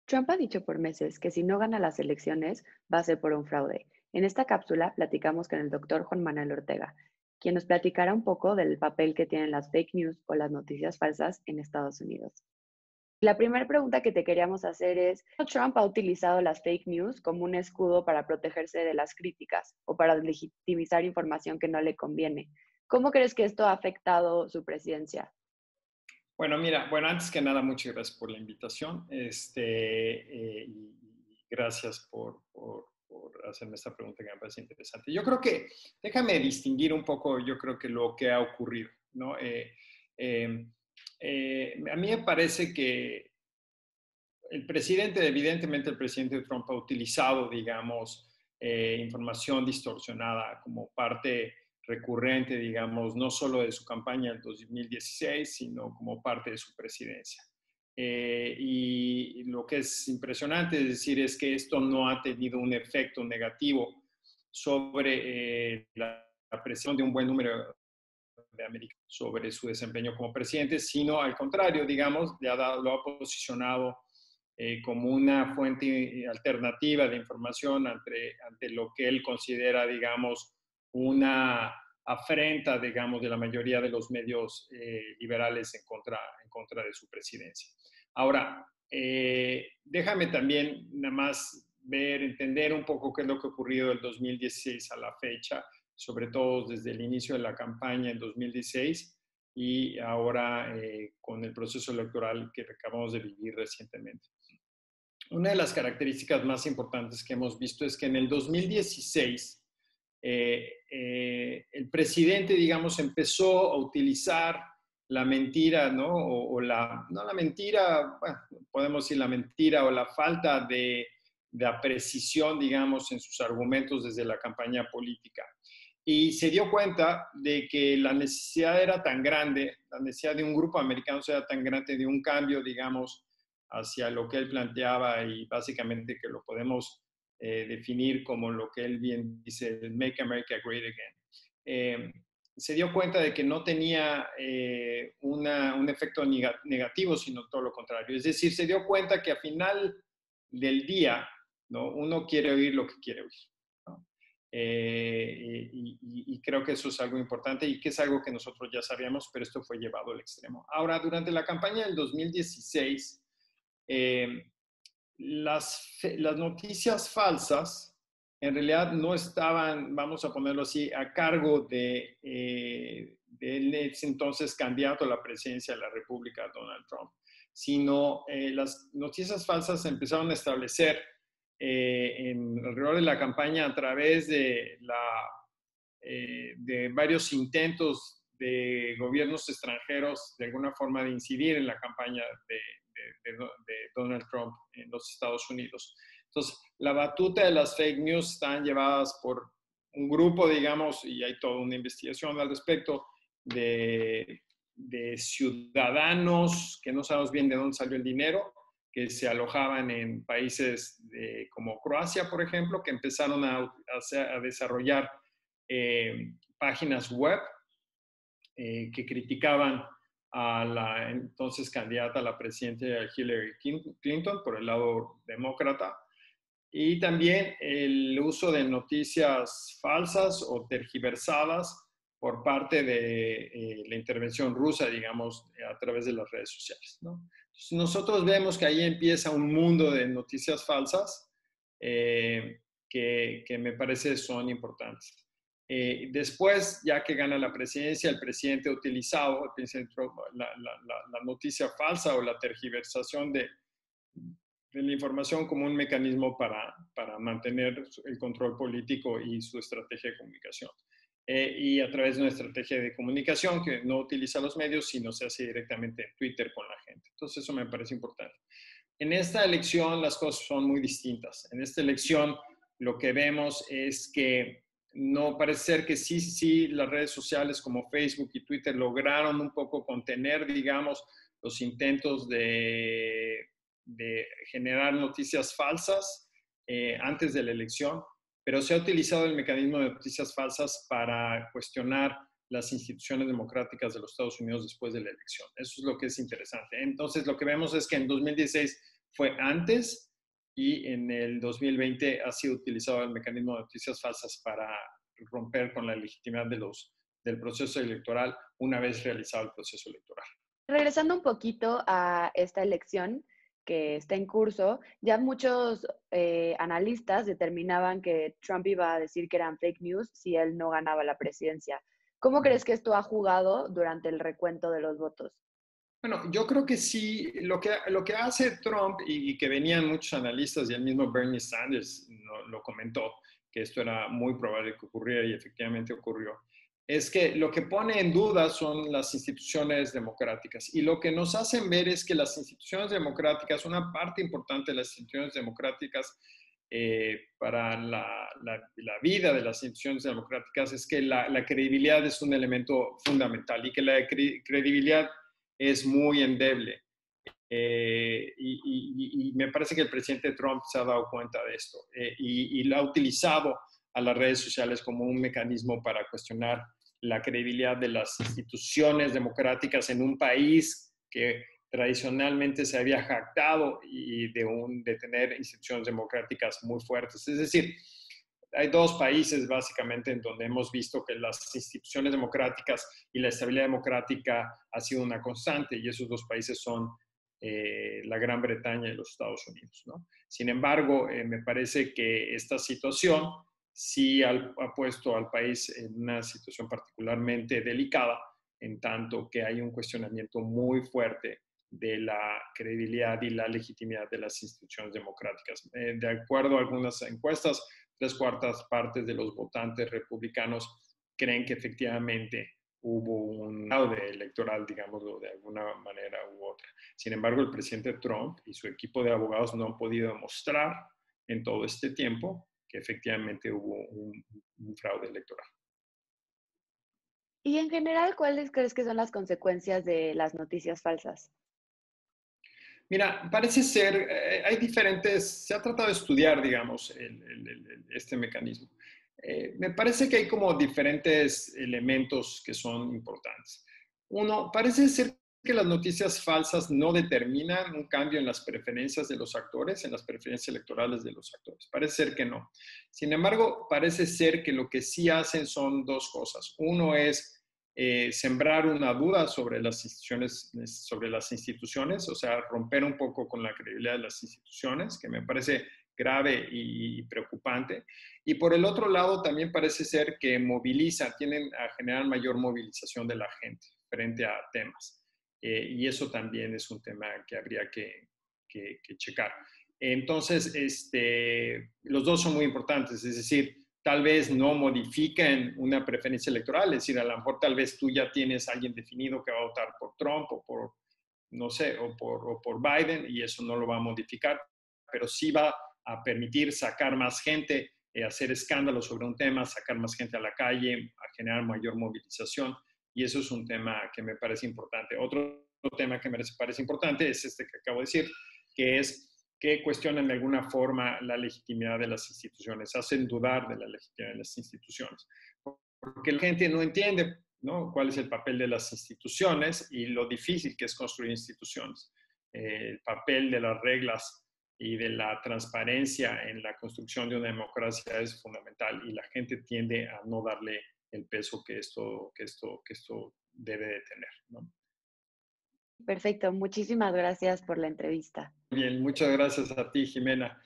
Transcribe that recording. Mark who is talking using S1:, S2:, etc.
S1: Trump ha dicho por meses que si no gana las elecciones va a ser por un fraude. En esta cápsula platicamos con el doctor Juan Manuel Ortega, quien nos platicará un poco del papel que tienen las fake news o las noticias falsas en Estados Unidos. La primera pregunta que te queríamos hacer es, ¿Trump ha utilizado las fake news como un escudo para protegerse de las críticas o para legitimizar información que no le conviene? ¿Cómo crees que esto ha afectado su presidencia?
S2: Bueno, mira, bueno, antes que nada, muchas gracias por la invitación y gracias por hacerme esta pregunta que me parece interesante. Yo creo que, déjame distinguir un poco, yo creo que lo que ha ocurrido, ¿no? Eh, a mí me parece que el presidente, evidentemente el presidente Trump ha utilizado, digamos, información distorsionada como parte recurrente, digamos, no solo de su campaña del 2016, sino como parte de su presidencia. Y lo que es impresionante, es decir, es que esto no ha tenido un efecto negativo sobre la presión de un buen número de americanos sobre su desempeño como presidente, sino al contrario, digamos, lo ha posicionado como una fuente alternativa de información ante lo que él considera, digamos, una afrenta, digamos, de la mayoría de los medios liberales en contra de su presidencia. Ahora, déjame también nada más entender un poco qué es lo que ha ocurrido del 2016 a la fecha, sobre todo desde el inicio de la campaña en 2016 y ahora con el proceso electoral que acabamos de vivir recientemente. Una de las características más importantes que hemos visto es que en el 2016 el presidente, digamos, empezó a utilizar la mentira, ¿no? No la mentira, bueno, podemos decir la mentira o la falta de precisión, digamos, en sus argumentos desde la campaña política. Y se dio cuenta de que la necesidad era tan grande, la necesidad de un grupo americano era tan grande, de un cambio, digamos, hacia lo que él planteaba y básicamente que lo podemos definir como lo que él bien dice, el Make America Great Again. Se dio cuenta de que no tenía un efecto negativo, sino todo lo contrario. Es decir, se dio cuenta que al final del día, ¿no? Uno quiere oír lo que quiere oír, ¿no? Y creo que eso es algo importante y que es algo que nosotros ya sabíamos, pero esto fue llevado al extremo. Ahora, durante la campaña del 2016, eh, las noticias falsas en realidad no estaban, vamos a ponerlo así, a cargo del entonces candidato a la presidencia de la República, Donald Trump, sino las noticias falsas se empezaron a establecer alrededor de la campaña a través de varios intentos de gobiernos extranjeros de alguna forma de incidir en la campaña de Donald Trump en los Estados Unidos. Entonces, la batuta de las fake news están llevadas por un grupo, digamos, y hay toda una investigación al respecto, de ciudadanos que no sabemos bien de dónde salió el dinero, que se alojaban en países como Croacia, por ejemplo, que empezaron a desarrollar páginas web que criticaban a la entonces candidata a la presidencia Hillary Clinton por el lado demócrata, y también el uso de noticias falsas o tergiversadas por parte de la intervención rusa, digamos, a través de las redes sociales, ¿no? Entonces, nosotros vemos que ahí empieza un mundo de noticias falsas que me parece son importantes. Después, ya que gana la presidencia, el presidente ha utilizado la noticia falsa o la tergiversación de la información como un mecanismo para mantener el control político y su estrategia de comunicación. Y a través de una estrategia de comunicación que no utiliza los medios, sino se hace directamente en Twitter con la gente. Entonces, eso me parece importante. En esta elección las cosas son muy distintas. En esta elección lo que vemos es que no parece ser que sí, las redes sociales como Facebook y Twitter lograron un poco contener, digamos, los intentos de generar noticias falsas antes de la elección, pero se ha utilizado el mecanismo de noticias falsas para cuestionar las instituciones democráticas de los Estados Unidos después de la elección. Eso es lo que es interesante. Entonces, lo que vemos es que en 2016 fue antes y en el 2020 ha sido utilizado el mecanismo de noticias falsas para romper con la legitimidad del proceso electoral una vez realizado el proceso electoral.
S1: Regresando un poquito a esta elección que está en curso, ya muchos analistas determinaban que Trump iba a decir que eran fake news si él no ganaba la presidencia. ¿Cómo crees que esto ha jugado durante el recuento de los votos?
S2: Bueno, yo creo que sí, lo que hace Trump y que venían muchos analistas y el mismo Bernie Sanders lo comentó, que esto era muy probable que ocurriera y efectivamente ocurrió, es que lo que pone en duda son las instituciones democráticas y lo que nos hacen ver es que las instituciones democráticas, una parte importante de las instituciones democráticas para la vida de las instituciones democráticas es que la credibilidad es un elemento fundamental y que la credibilidad es muy endeble. Y me parece que el presidente Trump se ha dado cuenta de esto y lo ha utilizado a las redes sociales como un mecanismo para cuestionar la credibilidad de las instituciones democráticas en un país que tradicionalmente se había jactado de tener instituciones democráticas muy fuertes. Es decir, hay dos países básicamente en donde hemos visto que las instituciones democráticas y la estabilidad democrática ha sido una constante y esos dos países son la Gran Bretaña y los Estados Unidos, ¿no? Sin embargo, me parece que esta situación sí ha puesto al país en una situación particularmente delicada, en tanto que hay un cuestionamiento muy fuerte de la credibilidad y la legitimidad de las instituciones democráticas. De acuerdo a algunas encuestas, 3/4 partes de los votantes republicanos creen que efectivamente hubo un fraude electoral, digámoslo de alguna manera u otra. Sin embargo, el presidente Trump y su equipo de abogados no han podido demostrar en todo este tiempo que efectivamente hubo un fraude electoral.
S1: Y en general, ¿cuáles crees que son las consecuencias de las noticias falsas?
S2: Mira, parece ser, hay diferentes, se ha tratado de estudiar, digamos, este mecanismo. Me parece que hay como diferentes elementos que son importantes. Uno, parece ser que las noticias falsas no determinan un cambio en las preferencias de los actores, en las preferencias electorales de los actores. Parece ser que no. Sin embargo, parece ser que lo que sí hacen son dos cosas. Uno es sembrar una duda sobre las instituciones, o sea, romper un poco con la credibilidad de las instituciones, que me parece grave y preocupante. Y por el otro lado, también parece ser que tienden a generar mayor movilización de la gente frente a temas. Y eso también es un tema que habría que checar. Entonces, los dos son muy importantes, es decir, tal vez no modifiquen una preferencia electoral, es decir, a lo mejor tal vez tú ya tienes a alguien definido que va a votar por Trump o por, no sé, o por Biden y eso no lo va a modificar, pero sí va a permitir sacar más gente, hacer escándalos sobre un tema, sacar más gente a la calle, a generar mayor movilización y eso es un tema que me parece importante. Otro tema que me parece importante es este que acabo de decir, que es que cuestionan de alguna forma la legitimidad de las instituciones, hacen dudar de la legitimidad de las instituciones. Porque la gente no entiende, ¿no?, cuál es el papel de las instituciones y lo difícil que es construir instituciones. El papel de las reglas y de la transparencia en la construcción de una democracia es fundamental y la gente tiende a no darle el peso que esto debe de tener, ¿no?
S1: Perfecto, muchísimas gracias por la entrevista.
S2: Bien, muchas gracias a ti, Jimena.